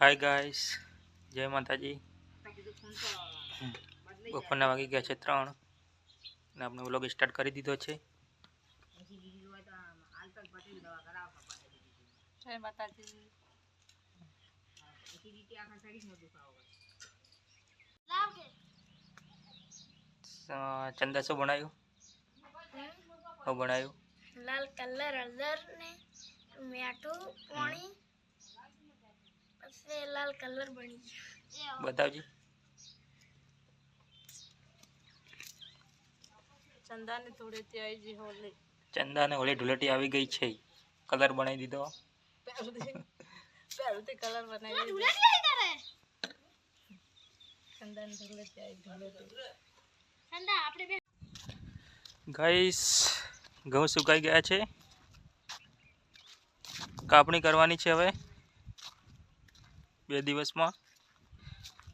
Hi guys, जय माताजी। बपોરના વાગી ગયા છે 3 અને આપણે વ્લોગ સ્ટાર્ટ કરી દીધો છે। જય માતાજી। ચંદા શું બનાવ્યું? શું બનાવ્યું? लाल कलर हल्दर ने टमाटो पानी से लाल कलर बनी बताओ चंदा ने थोड़े आई जी होली चंदा ने होली धुलेटी આવી ગઈ છે, કલર બનાવી દીધો। પહેલથી કલર બનાવી ચંદા ને ધુલેટી આવી चंदा આપણે બે ગાઈસ ઘઉં સુકાઈ ગયા છે, કાપણી કરવાની છે હવે 2 દિવસમાં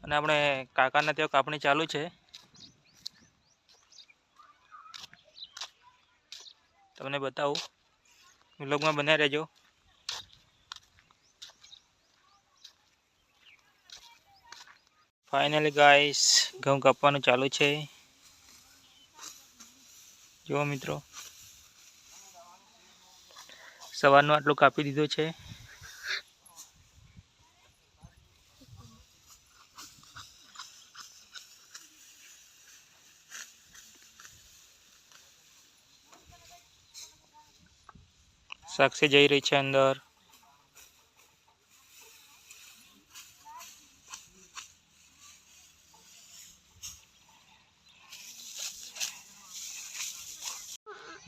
અને આપણે કાકાના ત્યાં કાપણી ચાલુ છે। તમને બતાવું, વ્લોગમાં બન્યા રહેજો। ફાઇનલી ગાઈસ ઘઉં કાપવાનું ચાલુ છે, જો મિત્રો સવારનું આટલું કાપી દીધું છે। સાક્ષી જઈ રહી છે અંદર।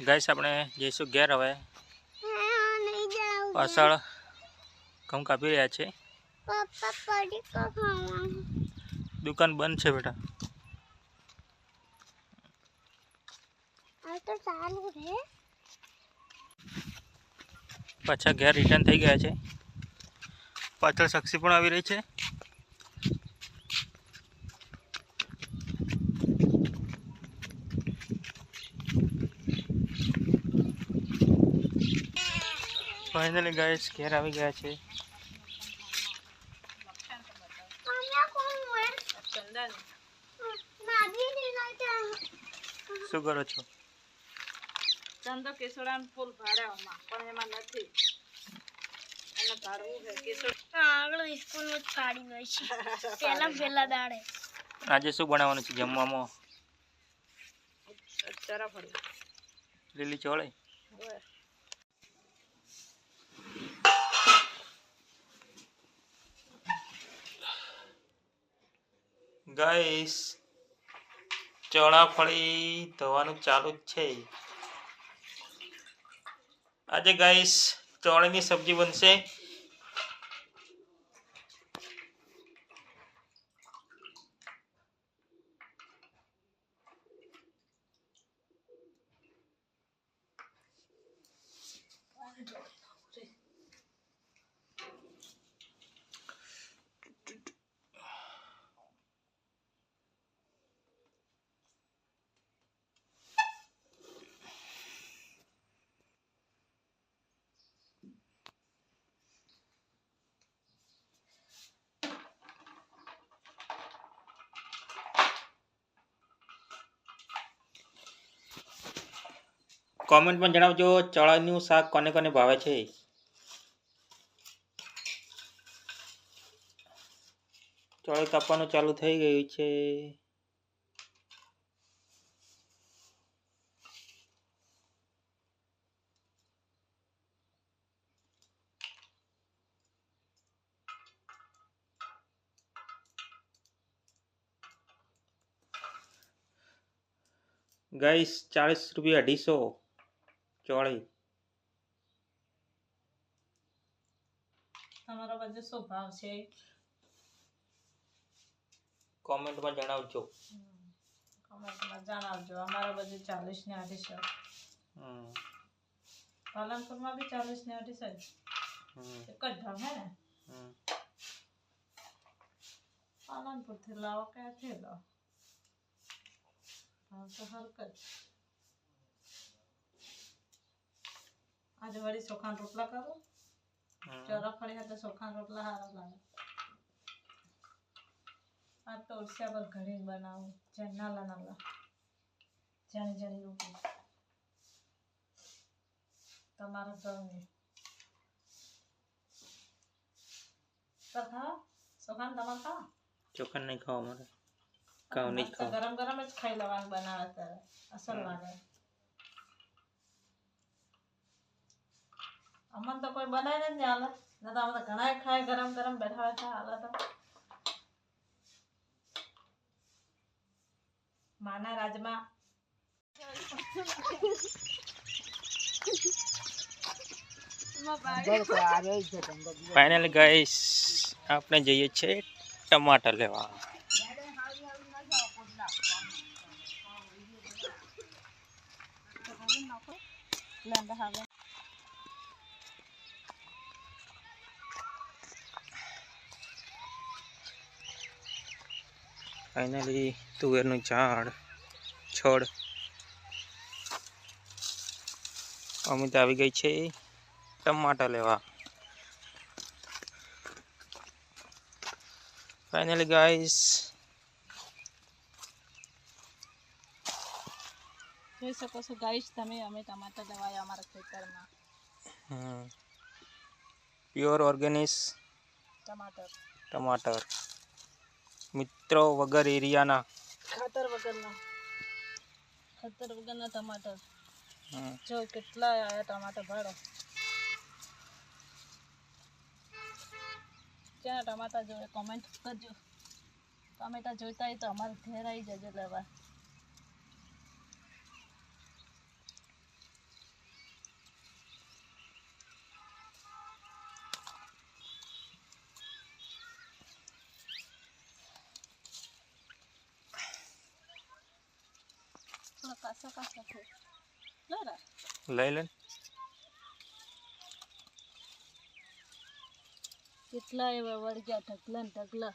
ગાઈસ આપણે જઈશું ઘેર હવે, પાછળ ઘઉં કાપી રહ્યા છે। पापा पड़ी को खावा દુકાન બંધ છે બેટા। आ तो चालू है પાછા ઘેર રિટર્ન થઈ ગયા છે। પાછળ સાક્ષી પણ આવી રહી છે। ફાઇનલી ગાઈસ ઘેર આવી ગયા છે। मामा कौन है ચંદા ને मादी लेना क्या શું કરો છો? ચંદો કેસોડા ફૂલ ભાડ્યામાં પણ એમાં નથી એને ભાડવું છે કેસોડ આગળ સ્કૂલ માં ફાડી ગઈ છે પહેલા દાડે આજે શું બનાવવાનું છે જમવામાં? ચરા ફળી લીલી ચોળી। ગાઈસ ચોળાફળી ધોવાનું ચાલુ જ છે। આજે ગાઈસ ચોળીની સબ્જી બનશે। કોમેન્ટમાં જણાવજો ચોળાનું શાક કોને કોને ભાવે છે। ચોળી કાપવાનું ચાલુ થઈ ગયું છે। ગાઈસ 40 રૂપિયા 250 ચોળી। તમારો બધો શું ભાવ છે કોમેન્ટમાં જણાવજો। કમેન્ટમાં જણાવજો। અમારા બધું 40 ને 250 પાલનપુરમાં બી 40 ને 250 એક જ ભાવ હે ને પાલનપુરથી લાવો ક્યાંથી લાવો ભાવ તો હરકત। આજે વળી ચોખાના રોટલા કરો, ચોરા ફળી હતા ચોખાના રોટલા સારા લાગે। આ તો ઉડસ્યા પર ઘડી બનાવું જે નાલા નાલા જાણી જાણી રોટી તમારા ઘરની તો ખાઓ સોખાન તમારે ખાઓ ચોખા નહીં ખાવા મારે કાવ નહીં મસ્ત ખાવા ગરમ ગરમ જ ખાઈ લેવાનું બનાવે ત્યારે અસલ લાગે અમને તો કોઈ બનાવીને જ નહીં હાલે ના તો અમે તો ઘણા ખાય ગરમ ગરમ બેઠા બેઠા હાલે તો માના રાજમાં ફાઇનલી ગાઈસ આપણે જઈએ છીએ ટમાટર લેવા ફાઇનલી તુવેરનું છોડ અમિત આવી ગઈ છે ટમાટર લેવા ફાઇનલી ગાઈસ જોઈ શકો છો ગાઈસ તમે અમે ટમાટર લેવાયા અમારા ખેતરમાં પ્યોર ઓર્ગેનિક ટમાટર મિત્રો વગર એરિયાના ખાતર વગરના ટમાટર જો કેટલા આયા ટમાટર ભાડો ક્યાં ટમાટર જોડે કોમેન્ટ કરજો ટમેટા જોઈતા હોય તો અમારે ઘેર આવી જજો લેવા કાસા છે લઈ લે કેટલા એવા વળગ્યા ઢગલા ને ઢગલા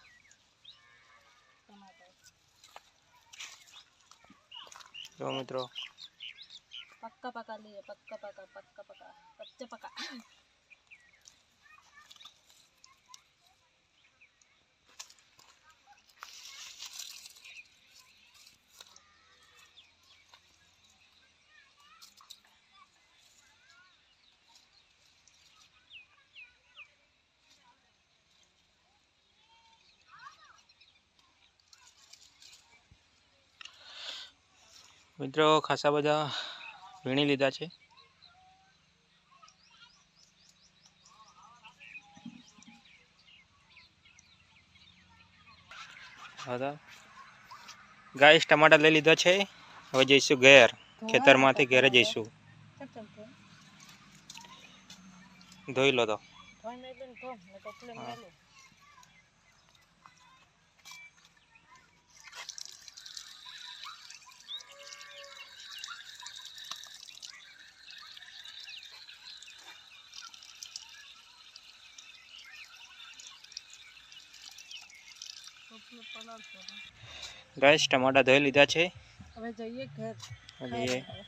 ટમાટર જો મિત્રો પક્કા પક્કા લઈએ પક્કા કચ્ચા પક્કા મિત્રો ખાસા બધા વીણી લીધા છે ગાઈસ ટમાટર લઈ લીધા છે હવે જઈશું ઘેર ખેતરમાંથી ઘેરે જઈશું ધોઈ લો તો ગાઈસ ટમાટા ધોઈ લીધા છે હવે જઈએ ઘર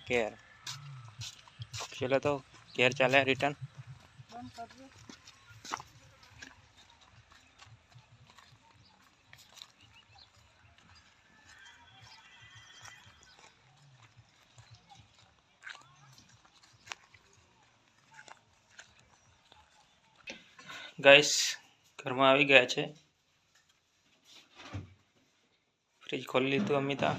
ઘેર ચલો તો ઘેર ચાલે રિટર્ન બંધ કરજો ગાઈસ ઘરમાં આવી ગયા છે ફ્રીજ ખોલી લીધું અમિતા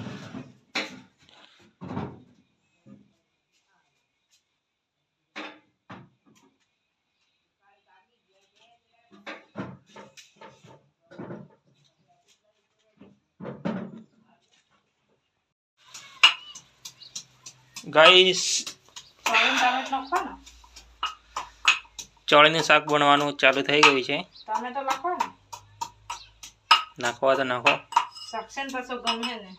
ગાઈસ ચોળીનું શાક બનવાનું ચાલુ થઈ ગયું છે ટમેટો નાખો ને નાખવા તો નાખો સક્ષન પાછો ગમે ને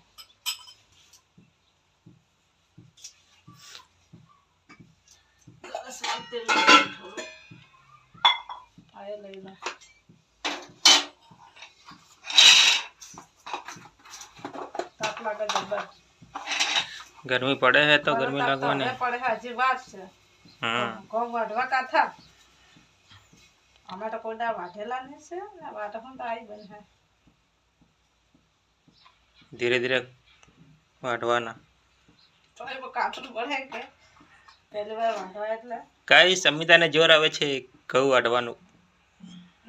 गर्मी पड़े है तो गर्मी लगवानी पड़े है जी बात से घઉં વાઢવા કાથા અમે તો કોઈ દા વાઢેલા નહીં છે ને વાઢવા તો આવી બને ધીરે ધીરે વાટવાના. તો એ કાઠું પડે કે પહેલી વાર વાંધવા એટલે કાંઈ સમિતાને જોર આવે છે ઘઉં વાટવાનું.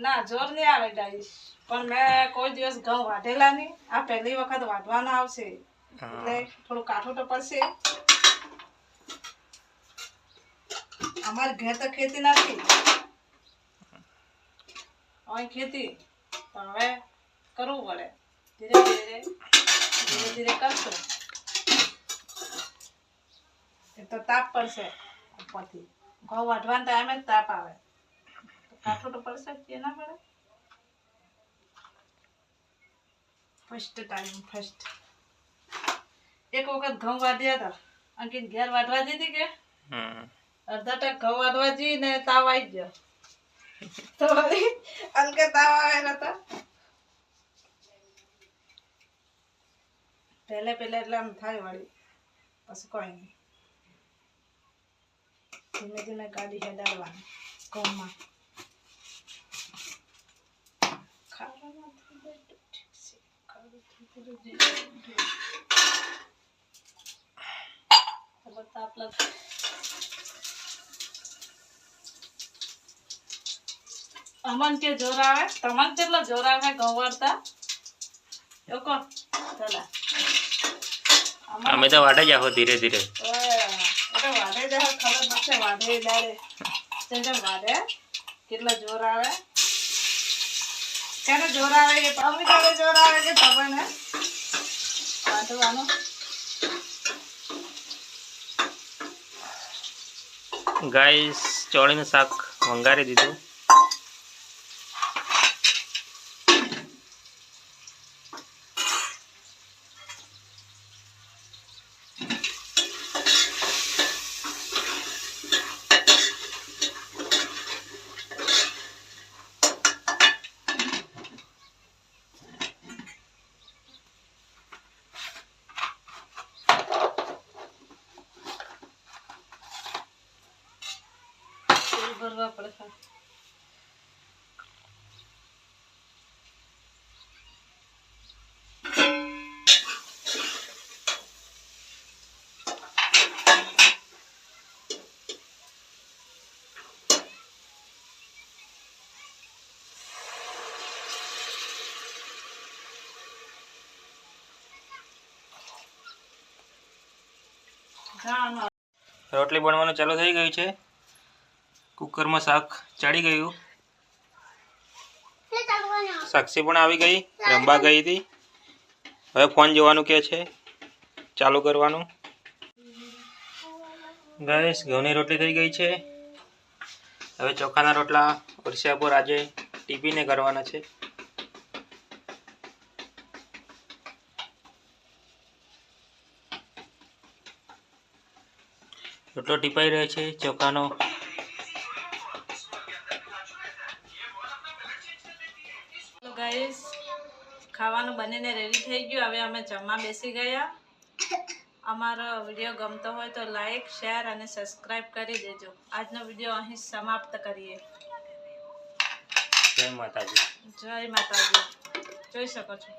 ના જોર નહીં આવે ગાઈસ, પણ મેં કોઈ દિવસ ઘઉં વાઢેલા નહીં. આ પહેલી વખત વાઢવાના આવશે એટલે થોડું કાઠું તો પડશે. અમારે ઘેર તો ખેતી નથી, અહીં ખેતી, પણ હવે કરવું પડે. ધીરે ધીરે ધીરે ધીરે કરશું. એ તો તાપ પડશે ઉપરથી. ઘઉં વાઢવાના ટાઈમે જ તાપ આવે, તો કાઠું તો પડશે જ કે ના પડે. First time first. એક વખત ઘઉં વાઢ્યા હતા, અંકિત ઘેર વાઢવા દીધી કે અડધા ટક ઘઉં વાઢવા જઈ ને તાવ આવી ગયો. તો વળી હલકે તાવ આવેલો હતો. પહેલે એટલે આમ થાય વળી, પછી કોઈ નહીં. ધીમે ધીમે ગાડી હેડાડવાની ઘઉંમાં. અમન કે જોર આવે, તમને કેટલો જોર આવે ઘઉં વાળતા એવું કહો. ચલા અમે તો વાટે જાઓ ધીરે ધીરે. વાઢે જાય ખબર પડશે. વાઢે દાડે જેમ વાઢે કેટલો જોર આવે, ક્યારે જોર આવે કે અમિતાભે જોર આવે કે તમને વાંધવાનું. ગાઈસ ચોળીનું શાક વંગારી દીધું. ભરવા પડે. રોટલી બનવાનું ચાલુ થઈ ગયું છે. કુકરમાં શાક ચડી ગયું. સાક્ષી પણ આવી ગઈ, રંબા ગઈ હતી. હવે ફોન જોવાનું કે છે, ચાલુ કરવાનું. ગાઈસ ઘઉંની રોટલી થઈ ગઈ છે. હવે ચોખાના રોટલા અરસિયા પર આજે ટીપીને કરવાના છે. રોટલો ટીપાઈ રહ્યો છે ચોખાનો. ગાઈસ ખાવાનું બનીને રેડી થઈ ગયું. હવે અમે જમવા બેસી ગયા. અમારો વિડીયો ગમતો હોય તો લાઈક, શેર અને સબસ્ક્રાઈબ કરી દેજો. આજનો વિડીયો અહીં સમાપ્ત કરીએ. જય માતાજી. જય માતાજી. જોઈ શકો છો.